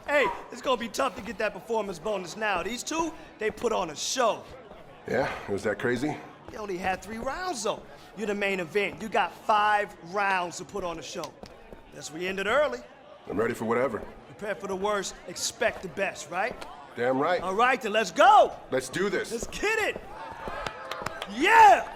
Hey, it's gonna be tough to get that performance bonus now. These two, they put on a show. Yeah? Was that crazy? They only had 3 rounds, though. You're the main event. You got 5 rounds to put on a show. Guess we ended early. I'm ready for whatever. Prepare for the worst, expect the best, right? Damn right. All right, then let's go. Let's do this. Let's get it. Yeah!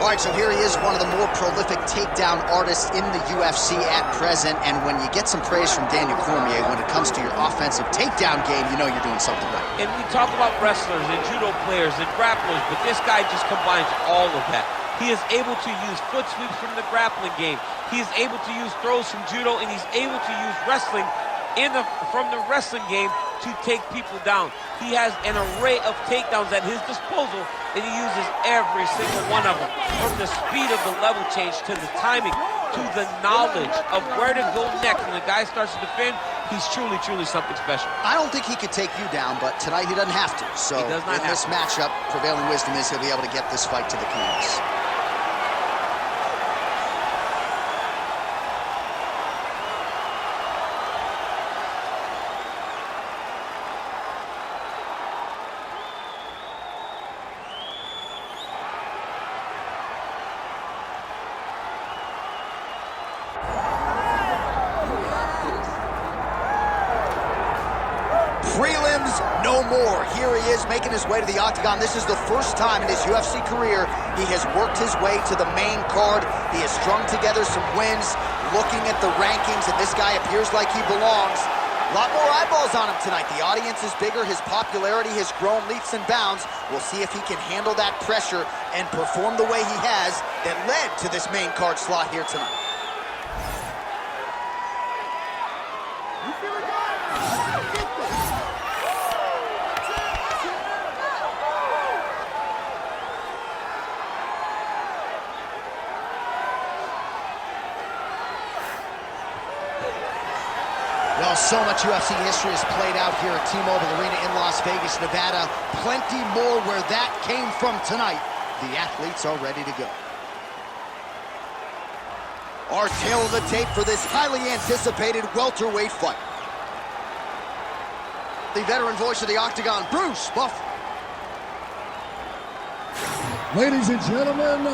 All right, so here he is, one of the more prolific takedown artists in the UFC at present. And when you get some praise from Daniel Cormier, when it comes to your offensive takedown game, you know you're doing something right. And we talk about wrestlers and judo players and grapplers, but this guy just combines all of that. He is able to use foot sweeps from the grappling game. He is able to use throws from judo, and he's able to use wrestling from the wrestling game to take people down. He has an array of takedowns at his disposal, and he uses every single one of them. From the speed of the level change, to the timing, to the knowledge of where to go next. When the guy starts to defend, he's truly, truly something special. I don't think he could take you down, but tonight he doesn't have to. So in this matchup, prevailing wisdom is he'll be able to get this fight to the canvas. Prelims no more. Here he is making his way to the octagon. This is the first time in his UFC career he has worked his way to the main card. He has strung together some wins, looking at the rankings, and this guy appears like he belongs. A lot more eyeballs on him tonight. The audience is bigger. His popularity has grown leaps and bounds. We'll see if he can handle that pressure and perform the way he has that led to this main card slot here tonight. Well, so much UFC history has played out here at T-Mobile Arena in Las Vegas, Nevada. Plenty more where that came from tonight. The athletes are ready to go. Our tail of the tape for this highly anticipated welterweight fight. The veteran voice of the octagon, Bruce Buff. Ladies and gentlemen,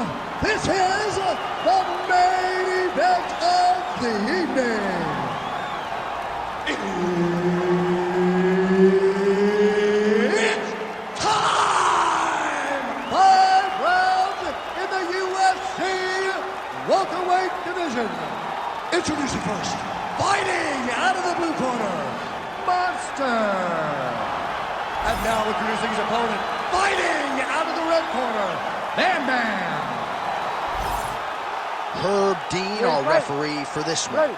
this is the main event of the evening. It's time! 5 rounds in the UFC welterweight division. Introducing first, fighting out of the blue corner, Monster. And now introducing his opponent, fighting out of the red corner, Bam Bam. Herb Dean, our referee for this one.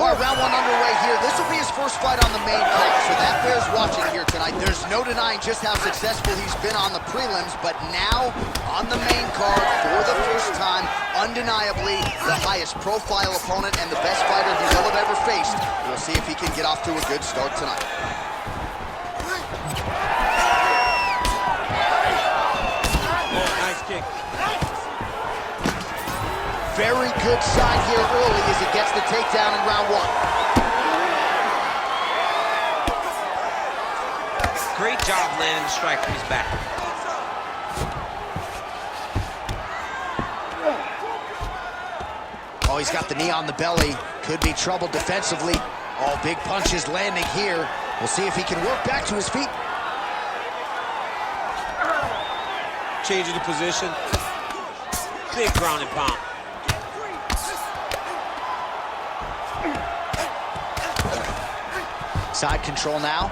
All right, round 1 underway here. This will be his first fight on the main card, so that bears watching here tonight. There's no denying just how successful he's been on the prelims, but now on the main card for the first time, undeniably the highest profile opponent and the best fighter he will have ever faced. We'll see if he can get off to a good start tonight. Oh, nice kick. Very good sign here early as he gets the takedown in round 1. Great job landing the strike from his back. Oh, he's got the knee on the belly. Could be trouble defensively. All big punches landing here. We'll see if he can work back to his feet. Changing the position. Big ground and pound. Side control now.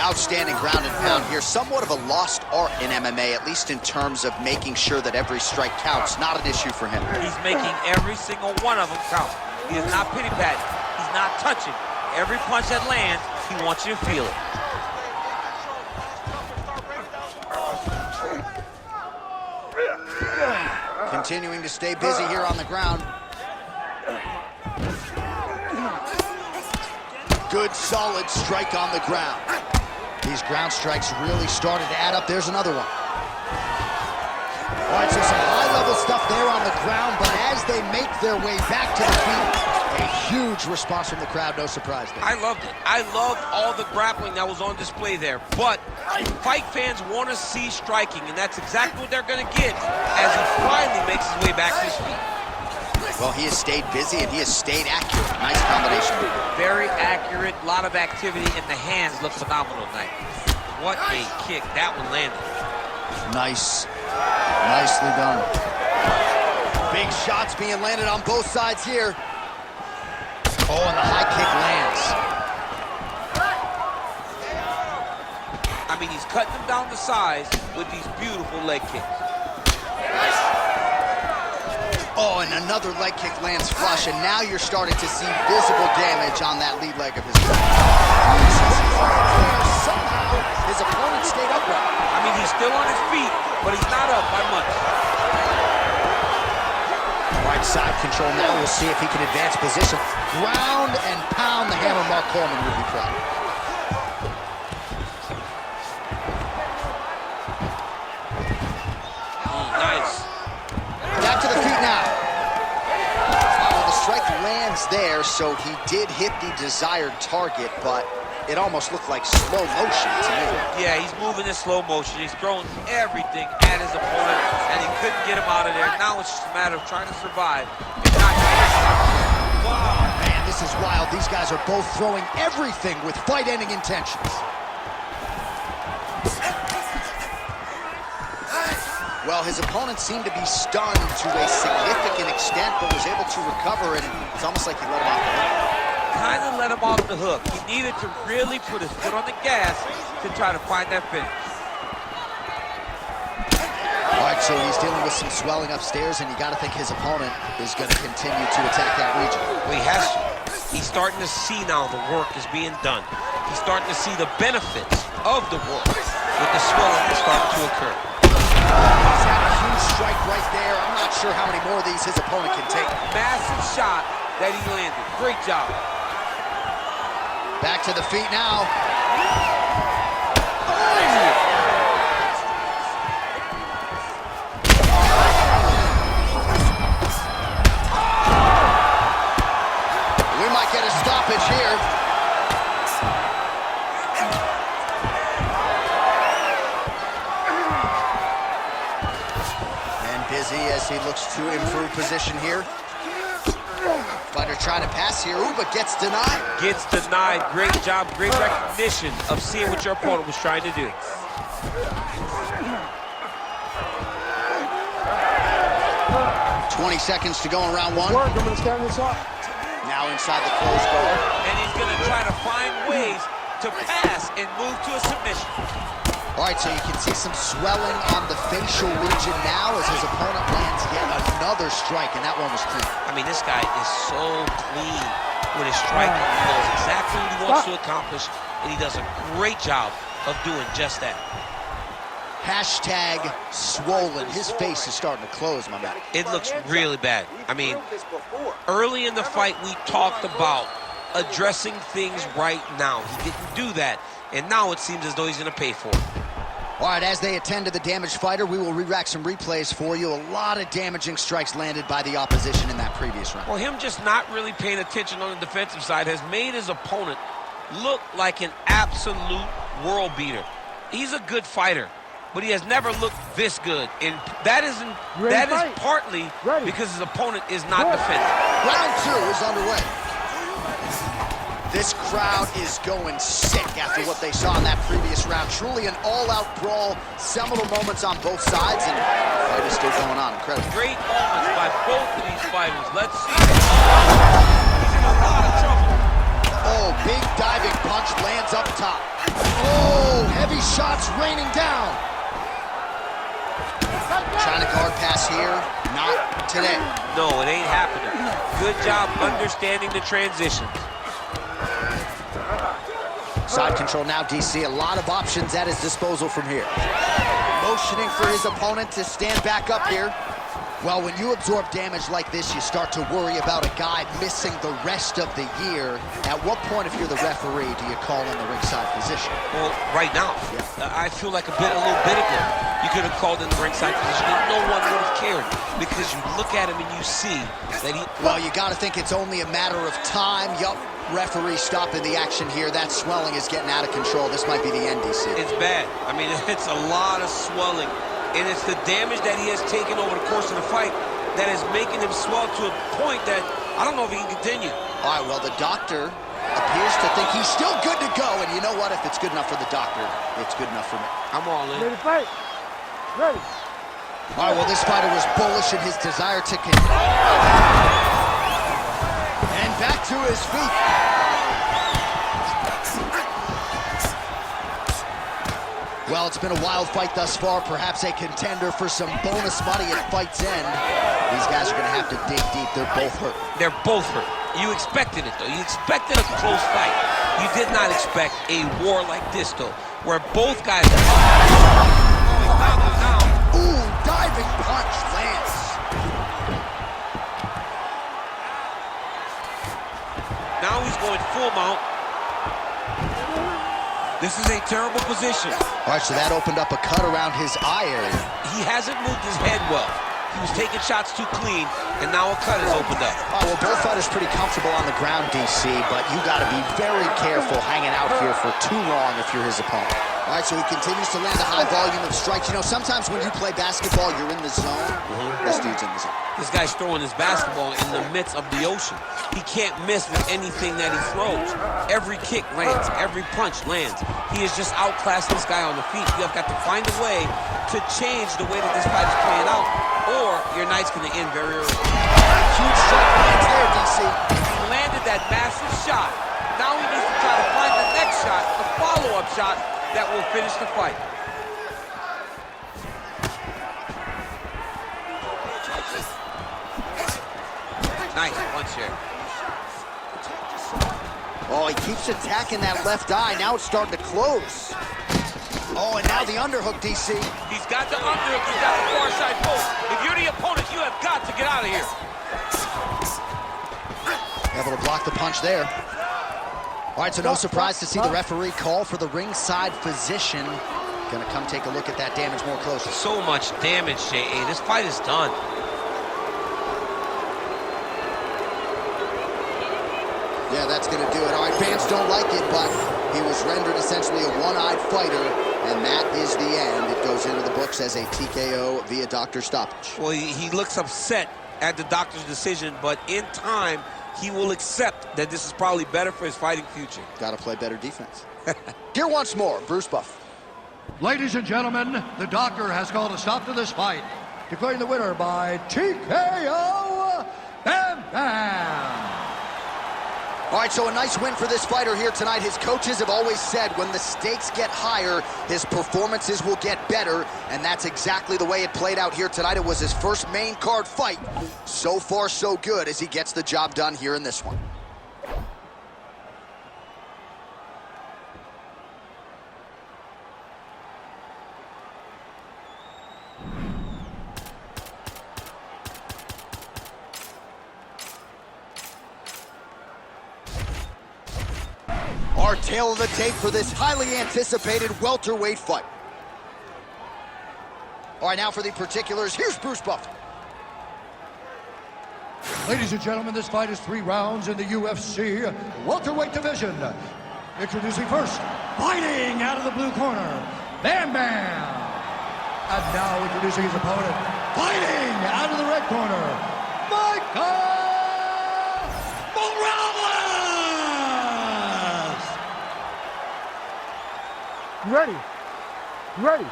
Outstanding ground and pound here. Somewhat of a lost art in MMA, at least in terms of making sure that every strike counts. Not an issue for him. He's making every single one of them count. He is not pity-patting. He's not touching. Every punch that lands, he wants you to feel it. Continuing to stay busy here on the ground. Good, solid strike on the ground. These ground strikes really started to add up. There's another one. All right, so some high-level stuff there on the ground, but as they make their way back to the feet, a huge response from the crowd, no surprise there. I loved it. I loved all the grappling that was on display there. But fight fans want to see striking, and that's exactly what they're going to get as he finally makes his way back to his feet. Well, he has stayed busy, and he has stayed accurate. Nice combination. Very accurate, a lot of activity, and the hands look phenomenal tonight. What a kick. That one landed. Nice. Nicely done. Big shots being landed on both sides here. Oh, and the high kick lands. I mean, he's cutting them down to size with these beautiful leg kicks. Oh, and another leg kick lands flush, and now you're starting to see visible damage on that lead leg of his foot. Somehow, his opponent stayed upright. I mean, he's still on his feet, but he's not up by much. Right side control now. We'll see if he can advance position. Ground and pound. The hammer Mark Coleman would be proud. Nice. Back to the feet now. Well, the strike lands there, so he did hit the desired target, but it almost looked like slow motion to me. Yeah, he's moving in slow motion. He's throwing everything at his opponent, and he couldn't get him out of there. Now it's just a matter of trying to survive. Wow, man, this is wild. These guys are both throwing everything with fight-ending intentions. Well, his opponent seemed to be stunned to a significant extent, but was able to recover, and it's almost like he let him off the hook. Kind of let him off the hook. He needed to really put his foot on the gas to try to find that finish. All right, so he's dealing with some swelling upstairs, and you got to think his opponent is going to continue to attack that region. Well, he has to. He's starting to see now the work is being done. He's starting to see the benefits of the work with the swelling that's starting to occur. He's had a huge strike right there. I'm not sure how many more of these his opponent can take. Massive shot that he landed. Great job. Back to the feet now. We might get a stoppage here. And busy as he looks to improve position here. Fighter trying to pass here. Ooh, but gets denied. Gets denied. Great job. Great recognition of seeing what your opponent was trying to do. "20 seconds to go in round one." I'm going to stand this up. Now inside the closed guard. And he's going to try to find ways to pass and move to a submission. All right, so you can see some swelling on the facial region now as his opponent lands yet another strike, and that one was clean. I mean, this guy is so clean with his striking. He knows exactly what he wants to accomplish, and he does a great job of doing just that. Hashtag swollen. His face is starting to close, my man. It looks really bad. I mean, early in the fight, we talked about addressing things right now. He didn't do that, and now it seems as though he's going to pay for it. All right, as they attend to the damaged fighter, we will re-rack some replays for you. A lot of damaging strikes landed by the opposition in that previous round. Well, him just not really paying attention on the defensive side has made his opponent look like an absolute world beater. He's a good fighter, but he has never looked this good, and that is partly because his opponent is not defending. Round two is underway. This crowd is going sick after what they saw in that previous round. Truly an all-out brawl, seminal moments on both sides, and the fight is still going on. Incredible. Great moments by both of these fighters. Let's see. He's in a lot of trouble. Oh, big diving punch lands up top. Oh, heavy shots raining down. Trying to guard pass here. Not today. No, it ain't happening. Good job understanding the transitions. Side control now, DC. A lot of options at his disposal from here. Motioning for his opponent to stand back up here. Well, when you absorb damage like this, you start to worry about a guy missing the rest of the year. At what point, if you're the referee, do you call in the ringside position? Well, right now, I feel like a little bit ago, you could have called in the ringside position and no one would have cared, because you look at him and you see that he... Well, you got to think it's only a matter of time. Yup, referee stopping the action here. That swelling is getting out of control. This might be the end, DC. It's bad. I mean, it's a lot of swelling. And it's the damage that he has taken over the course of the fight that is making him swell to a point that I don't know if he can continue. All right, well, the doctor appears to think he's still good to go. And you know what? If it's good enough for the doctor, it's good enough for me. I'm all in. Ready to fight? Ready. All right, well, this fighter was bullish in his desire to and back to his feet. Well, it's been a wild fight thus far, perhaps a contender for some bonus money at fight's end. These guys are going to have to dig deep. They're both hurt. They're both hurt. You expected it, though. You expected a close fight. You did not expect a war like this, though, where both guys... Ooh, diving punch lands. Now he's going full mount. This is a terrible position. All right, so that opened up a cut around his eye area. He hasn't moved his head well. He was taking shots too clean, and now a cut has opened up. Oh, well, both fighters pretty comfortable on the ground, DC, but you got to be very careful hanging out here for too long if you're his opponent. All right, so he continues to land a high volume of strikes. You know, sometimes when you play basketball, you're in the zone. This dude's in the zone. This guy's throwing his basketball in the midst of the ocean. He can't miss with anything that he throws. Every kick lands. Every punch lands. He has just outclassed this guy on the feet. You have got to find a way to change the way that this fight is playing out, or your night's going to end very early. Huge strike lands there, DC. He landed that massive shot. Now he needs to try to find the next shot, the follow-up shot, that will finish the fight. Nice punch here. Oh, he keeps attacking that left eye. Now it's starting to close. Oh, and now the underhook, DC. He's got the underhook. He's got the far side post. If you're the opponent, you have got to get out of here. Able to block the punch there. All right, so no surprise to see the referee call for the ringside physician. Gonna come take a look at that damage more closely. So much damage, J.A. This fight is done. Yeah, that's gonna do it. All right, fans don't like it, but he was rendered essentially a one-eyed fighter, and that is the end. It goes into the books as a TKO via doctor stoppage. Well, he looks upset at the doctor's decision, but in time, he will accept that this is probably better for his fighting future. Got to play better defense. Here once more, Bruce Buff. Ladies and gentlemen, the doctor has called a stop to this fight, declaring the winner by TKO, Bam Bam. All right, so a nice win for this fighter here tonight. His coaches have always said when the stakes get higher, his performances will get better, and that's exactly the way it played out here tonight. It was his first main card fight. So far, so good as he gets the job done here in this one. Our tail of the tape for this highly anticipated welterweight fight. All right, now for the particulars, here's Bruce Buffer. Ladies and gentlemen, this fight is 3 rounds in the UFC welterweight division. Introducing first, fighting out of the blue corner, Bam Bam. And now introducing his opponent, fighting out of the red corner, Michael Morales. Ready. Ready.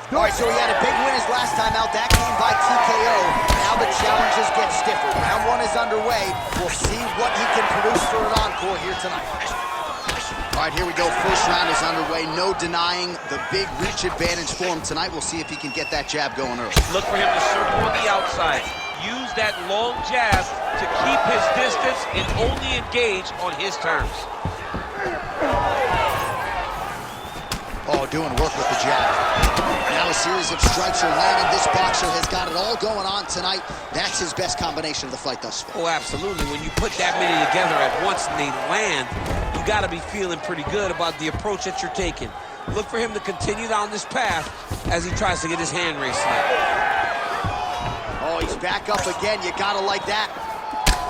All right, so he had a big win his last time out. That came by TKO. Now the challenges get stiffer. Round 1 is underway. We'll see what he can produce for an encore here tonight. All right, here we go. First round is underway. No denying the big reach advantage for him tonight. We'll see if he can get that jab going early. Look for him to circle on the outside. Use that long jab to keep his distance and only engage on his terms. Oh, doing work with the jab. Now a series of strikes are landing. This boxer has got it all going on tonight. That's his best combination of the fight thus far. Oh, absolutely. When you put that many together at once and they land, you got to be feeling pretty good about the approach that you're taking. Look for him to continue down this path as he tries to get his hand raised tonight. Oh, he's back up again. You got to like that.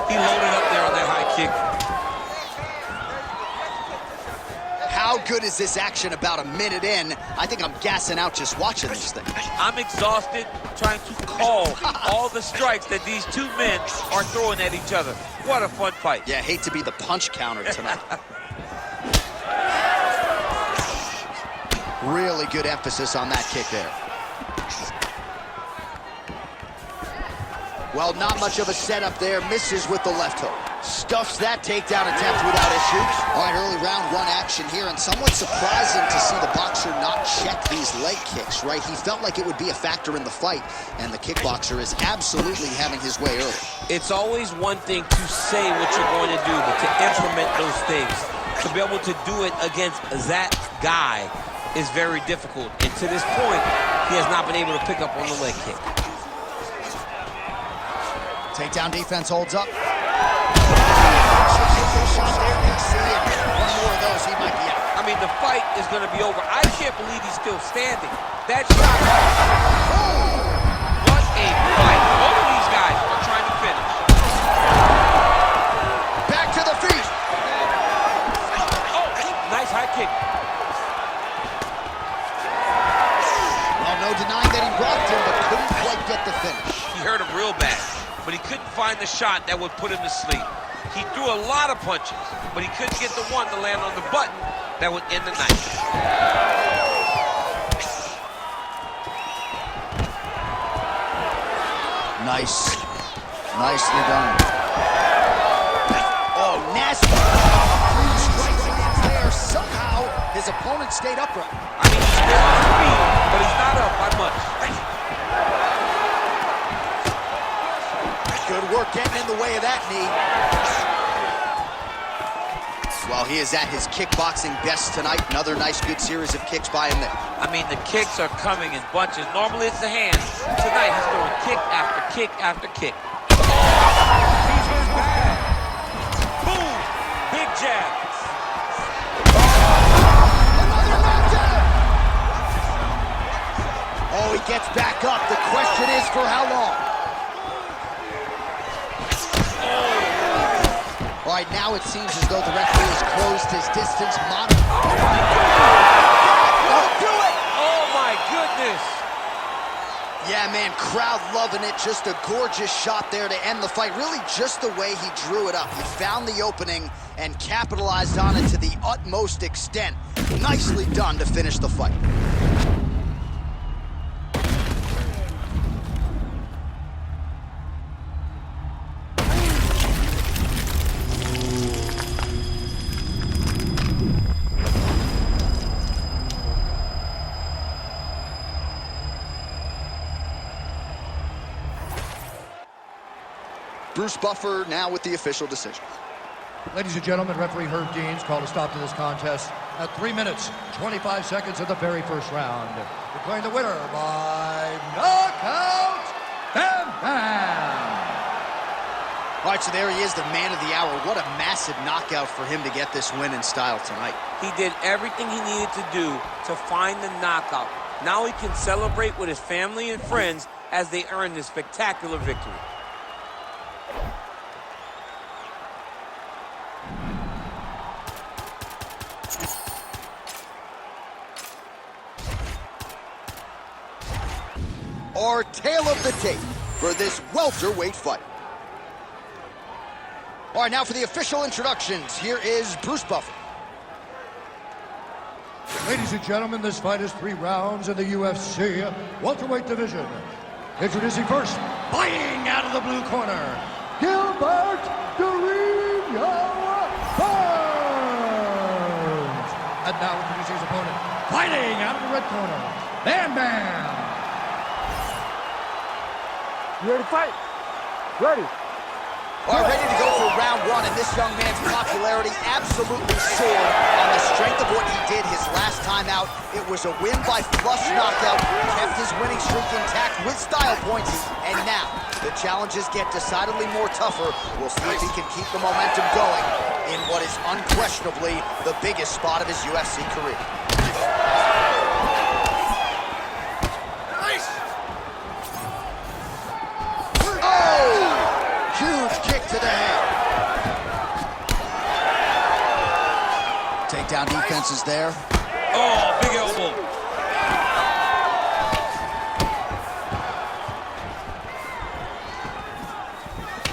He loaded up there on that high kick. How good is this action about a minute in? I think I'm gassing out just watching this thing. I'm exhausted trying to call all the strikes that these two men are throwing at each other. What a fun fight. Yeah, hate to be the punch counter tonight. Really good emphasis on that kick there. Well, not much of a setup there. Misses with the left hook. Stuffs that takedown attempt without issues. All right, early round one action here, and somewhat surprising to see the boxer not check these leg kicks, right? He felt like it would be a factor in the fight, and the kickboxer is absolutely having his way early. It's always one thing to say what you're going to do, but to implement those things, to be able to do it against that guy is very difficult. And to this point, he has not been able to pick up on the leg kick. Takedown defense holds up. One more of those, he might be out. I mean, the fight is going to be over. I can't believe he's still standing. That shot. What a fight. Both of these guys are trying to finish. Back to the feet. Oh, nice high kick. Well, no denying that he rocked him, but couldn't quite get the finish. He hurt him real bad, but he couldn't find the shot that would put him to sleep. He threw a lot of punches, but he couldn't get the one to land on the button that would end the night. Nice. Nicely done. Oh, nasty. 3 strikes against there. Somehow, his opponent stayed upright. I mean, he's still on his feet, but he's not up by much. Good work getting in the way of that knee. Well, he is at his kickboxing best tonight. Another nice, good series of kicks by him there. I mean, the kicks are coming in bunches. Normally, it's the hands. Tonight, he's throwing kick after kick after kick. He's his bag. Boom! Big jab. Another knockdown! Oh, he gets back up. The question is for how long? All right, now it seems as though the referee has closed his distance monitor. Won't do it! Oh, my goodness! Yeah, man, crowd loving it. Just a gorgeous shot there to end the fight. Really just the way he drew it up. He found the opening and capitalized on it to the utmost extent. Nicely done to finish the fight. Bruce Buffer now with the official decision. Ladies and gentlemen, referee Herb Deans called a stop to this contest at 3 minutes, 25 seconds of the very first round. Declaring the winner by knockout, Bam Bam! All right, so there he is, the man of the hour. What a massive knockout for him to get this win in style tonight. He did everything he needed to do to find the knockout. Now he can celebrate with his family and friends as they earn this spectacular victory. Our tale of the tape for this welterweight fight. All right, now for the official introductions. Here is Bruce Buffer. Ladies and gentlemen, this fight is 3 rounds in the UFC welterweight division. Introducing first, fighting out of the blue corner, Gilbert Dorino Burns. And now introducing his opponent, fighting out of the red corner, Bam Bam. You ready to fight? Ready. All right, ready to go for round 1. on, and this young man's popularity absolutely soared on the strength of what he did his last time out. It was a win by flush knockout, kept his winning streak intact with style points, and now the challenges get decidedly more tougher. We'll see if he can keep the momentum going in what is unquestionably the biggest spot of his UFC career. Huge kick to the head. Takedown defense is there. Oh, big elbow.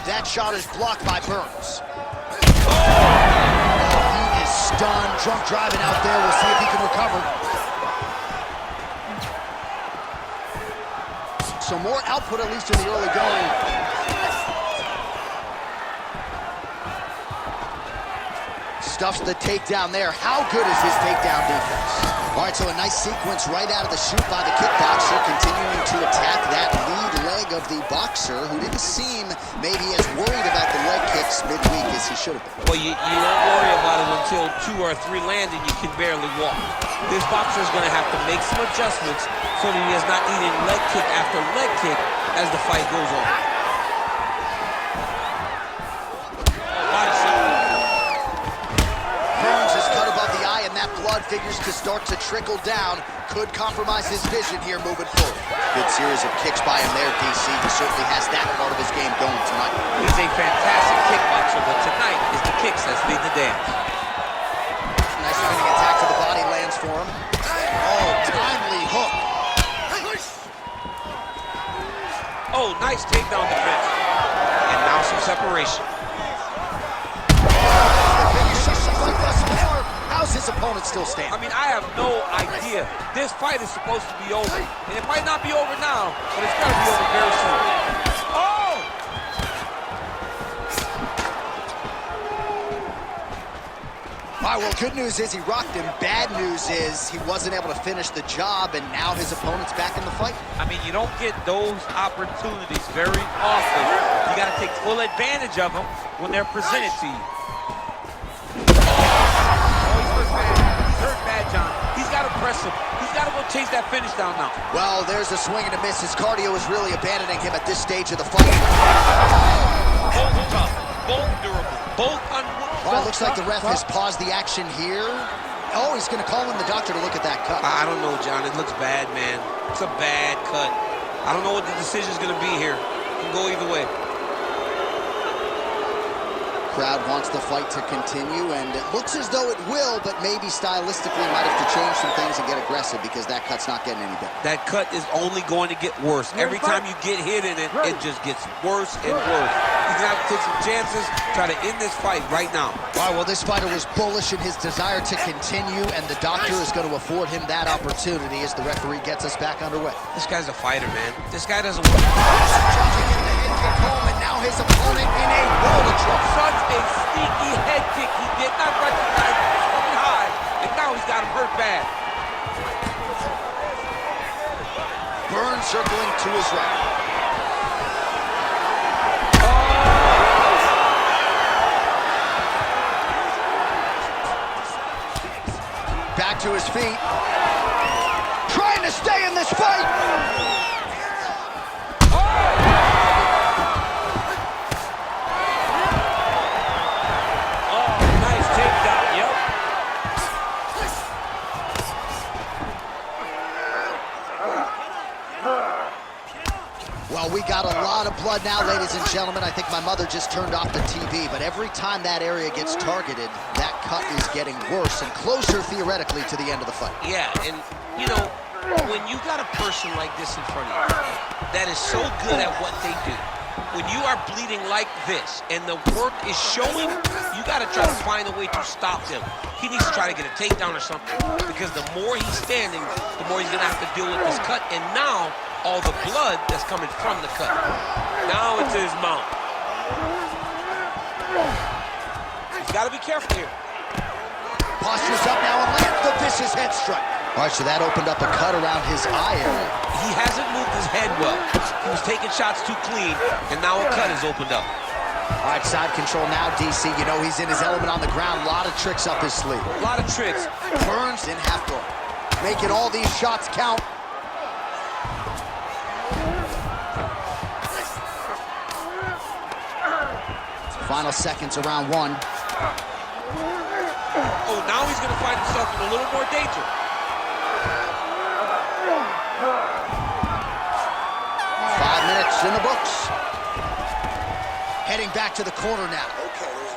That shot is blocked by Burns. Oh, he is stunned. Drunk driving out there. We'll see if he can recover. So more output, at least in the early going. Stuffs the takedown there. How good is his takedown defense? All right, so a nice sequence right out of the chute by the kickboxer, continuing to attack that lead leg of the boxer, who didn't seem maybe as worried about the leg kicks midweek as he should have been. Well, you don't worry about it until 2 or 3 land and you can barely walk. This boxer is going to have to make some adjustments so that he is not eating leg kick after leg kick as the fight goes on. Blood figures to start to trickle down. Could compromise his vision here moving forward. Good series of kicks by him there, DC. He certainly has that part of his game going tonight. He's a fantastic kickboxer, but tonight is the kicks that lead the dance. Nice spinning attack to the body lands for him. Oh, timely hook. Oh, nice takedown defense. And now some separation. How's his opponent still standing? I mean, I have no idea. This fight is supposed to be over. And it might not be over now, but it's got to be over very soon. Oh! All right, well, good news is he rocked him. Bad news is he wasn't able to finish the job, and now his opponent's back in the fight. I mean, you don't get those opportunities very often. You got to take full advantage of them when they're presented to you. John. He's got to press him. He's got to go chase that finish down now. Well, there's a swing and a miss. His cardio is really abandoning him at this stage of the fight. Both tough, both durable, both unwounded. Well, it looks like the ref has paused the action here. Oh, he's going to call in the doctor to look at that cut. I don't know, John. It looks bad, man. It's a bad cut. I don't know what the decision's going to be here. It can go either way. Crowd wants the fight to continue, and it looks as though it will, but maybe stylistically might have to change some things and get aggressive because that cut's not getting any better. That cut is only going to get worse. Every time you get hit in it, it just gets worse and worse. He's going to have to take some chances, try to end this fight right now. All right, well, this fighter was bullish in his desire to continue, and the doctor is going to afford him that opportunity as the referee gets us back underway. This guy's a fighter, man. This guy doesn't work. And now his opponent in a world of trouble. Such a sneaky head kick. He did not recognize it was coming high, and now he's got him hurt bad. Burns circling to his right. Back to his feet. Trying to stay in this fight. Well, we got a lot of blood now, ladies and gentlemen. I think my mother just turned off the TV, but every time that area gets targeted, that cut is getting worse and closer, theoretically, to the end of the fight. Yeah, and, you know, when you got a person like this in front of you that is so good at what they do, when you are bleeding like this and the work is showing, you got to try to find a way to stop him. He needs to try to get a takedown or something, because the more he's standing, the more he's going to have to deal with this cut. And now, all the blood that's coming from the cut. Now into his mouth. He's got to be careful here. Postures up now and lands the vicious head strike. All right, so that opened up a cut around his eye area. He hasn't moved his head well. He was taking shots too clean, and now a cut is opened up. All right, side control now, DC. You know he's in his element on the ground. A lot of tricks up his sleeve. A lot of tricks. Burns in half guard. Making all these shots count. Final seconds of round one. Oh, now he's going to find himself in a little more danger. In the books. Heading back to the corner now.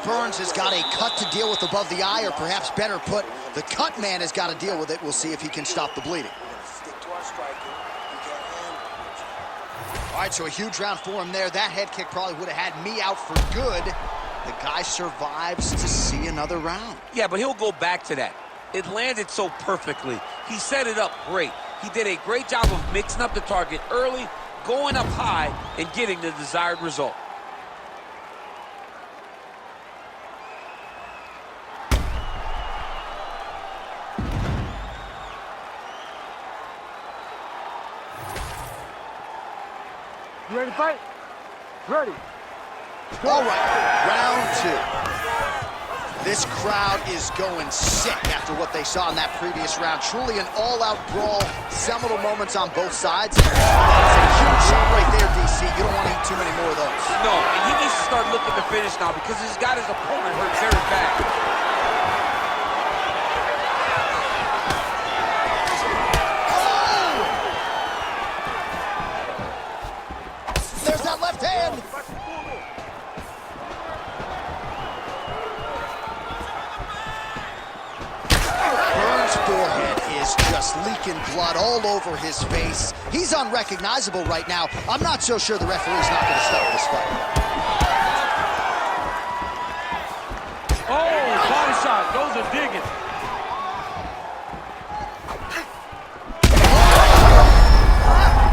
Burns has got a cut to deal with above the eye, or perhaps better put, the cut man has got to deal with it. We'll see if he can stop the bleeding. All right, so a huge round for him there. That head kick probably would have had me out for good. The guy survives to see another round. Yeah, but he'll go back to that. It landed so perfectly. He set it up great. He did a great job of mixing up the target early, going up high, and getting the desired result. You ready to fight? Ready. All right, round two. This crowd is going sick after what they saw in that previous round. Truly an all-out brawl, seminal moments on both sides. That's a huge shot right there, DC. You don't want to eat too many more of those. No, and he needs to start looking to finish now because he's got his opponent hurt very bad. Oh! There's that left hand. Forehead is just leaking blood all over his face. He's unrecognizable right now. I'm not so sure the referee's not going to stop this fight. Oh, body shot. Those are digging.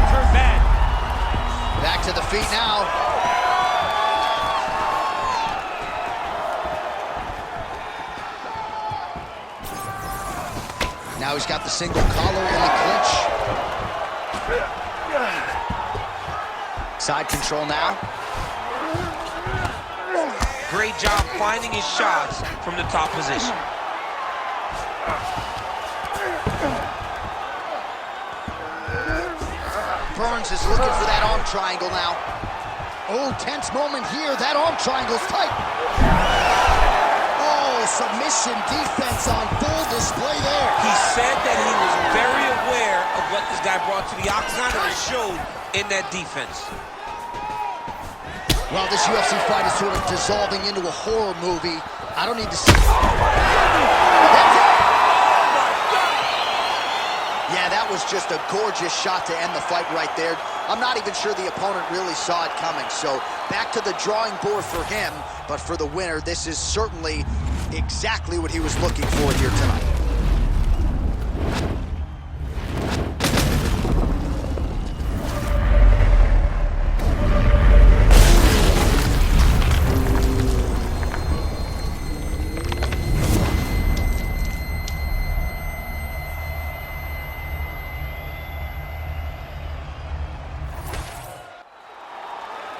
Turn bad. Back to the feet now. Now he's got the single collar in the clinch. Side control now. Great job finding his shots from the top position. Burns is looking for that arm triangle now. Oh, tense moment here. That arm triangle's tight. Oh, submission defense on full display there. He said that he was very aware of what this guy brought to the octagon, and it showed in that defense. Well, this UFC fight is sort of dissolving into a horror movie. I don't need to see... Yeah, that was just a gorgeous shot to end the fight right there. I'm not even sure the opponent really saw it coming. So back to the drawing board for him. But for the winner, this is certainly exactly what he was looking for here tonight.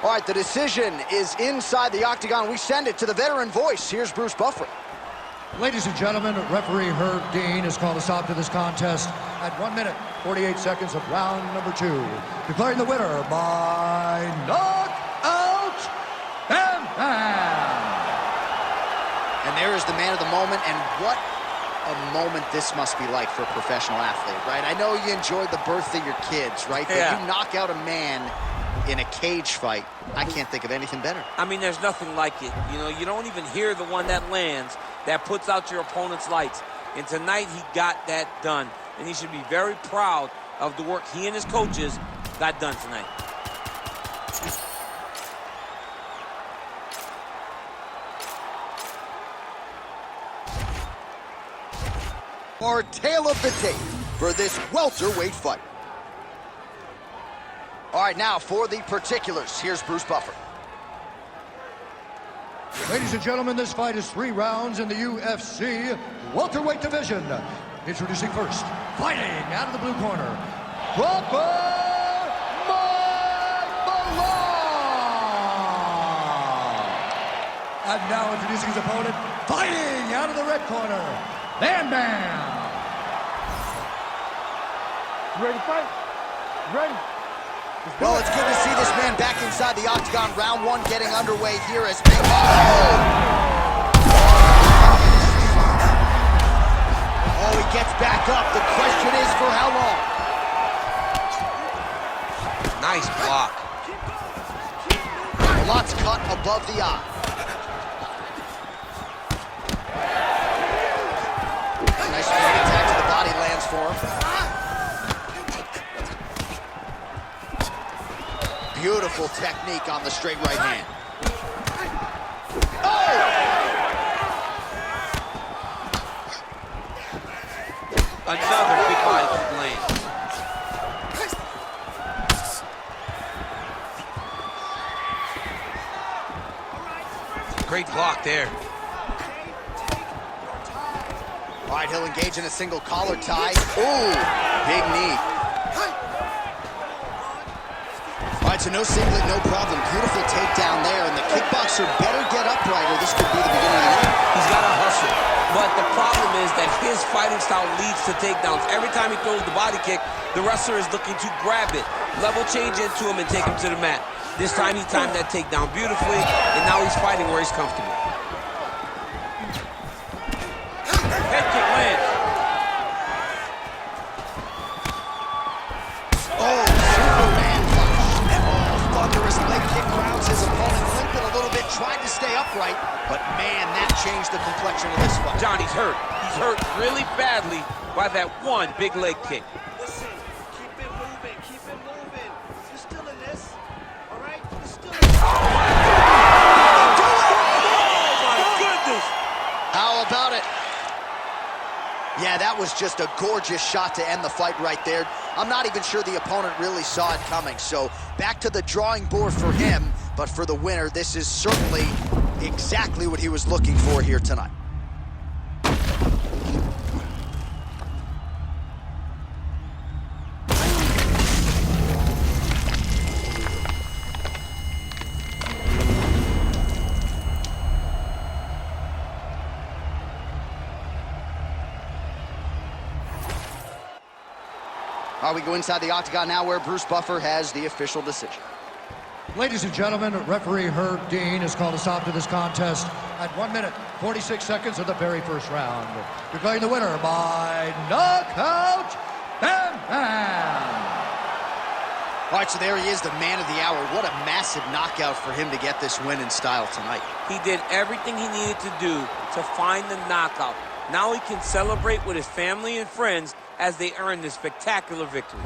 All right, the decision is inside the octagon. We send it to the veteran voice. Here's Bruce Buffer. Ladies and gentlemen, referee Herb Dean has called a stop to this contest at 1 minute, 48 seconds of round number 2. Declaring the winner by knockout and And there is the man of the moment, and what a moment this must be like for a professional athlete, right? I know you enjoyed the birth of your kids, right? Yeah. But you knock out a man in a cage fight. I can't think of anything better. I mean, there's nothing like it. You know, you don't even hear the one that lands, that puts out your opponent's lights. And tonight, he got that done. And he should be very proud of the work he and his coaches got done tonight. Our tale of the tape for this welterweight fight. All right, now for the particulars, here's Bruce Buffer. Ladies and gentlemen, this fight is 3 rounds in the UFC welterweight division. Introducing first, fighting out of the blue corner, And now introducing his opponent, fighting out of the red corner, Bam Bam. You ready to fight? Ready? Well, it's good to see this man back inside the octagon. Round one getting underway here as Big Oh, he gets back up. The question is for how long? Nice block. A lot's cut above the eye. Nice straight attack to the body lands for him. Beautiful technique on the straight right hand. Oh! Another big body kick lands. Great block there. All right, he'll engage in a single collar tie. Ooh, big knee. All right, so no singlet, no problem. Beautiful takedown there, and the kickboxer better get upright or this could be the beginning of the end. He's got to hustle. But the problem is that his fighting style leads to takedowns. Every time he throws the body kick, the wrestler is looking to grab it, level change into him, and take him to the mat. This time he timed that takedown beautifully, and now he's fighting where he's comfortable. Head kick lands. Oh, Superman punch. Oh, thunderous leg kick grounds his opponent, limping a little bit, tried to stay upright, but man, that changed the complexion of this fight. Johnny's hurt. He's hurt really badly by that one big leg kick. Listen, keep it moving, keep it moving. You're still in this, all right? You're still in this. Oh my goodness! How about it? Yeah, that was just a gorgeous shot to end the fight right there. I'm not even sure the opponent really saw it coming. So back to the drawing board for him, but for the winner, this is certainly exactly what he was looking for here tonight. All right, we go inside the octagon now where Bruce Buffer has the official decision. Ladies and gentlemen, referee Herb Dean has called a stop to this contest at 1 minute, 46 seconds of the very first round. Declaring the winner by knockout, Bam Bam! All right, so there he is, the man of the hour. What a massive knockout for him to get this win in style tonight. He did everything he needed to do to find the knockout. Now he can celebrate with his family and friends as they earn this spectacular victory.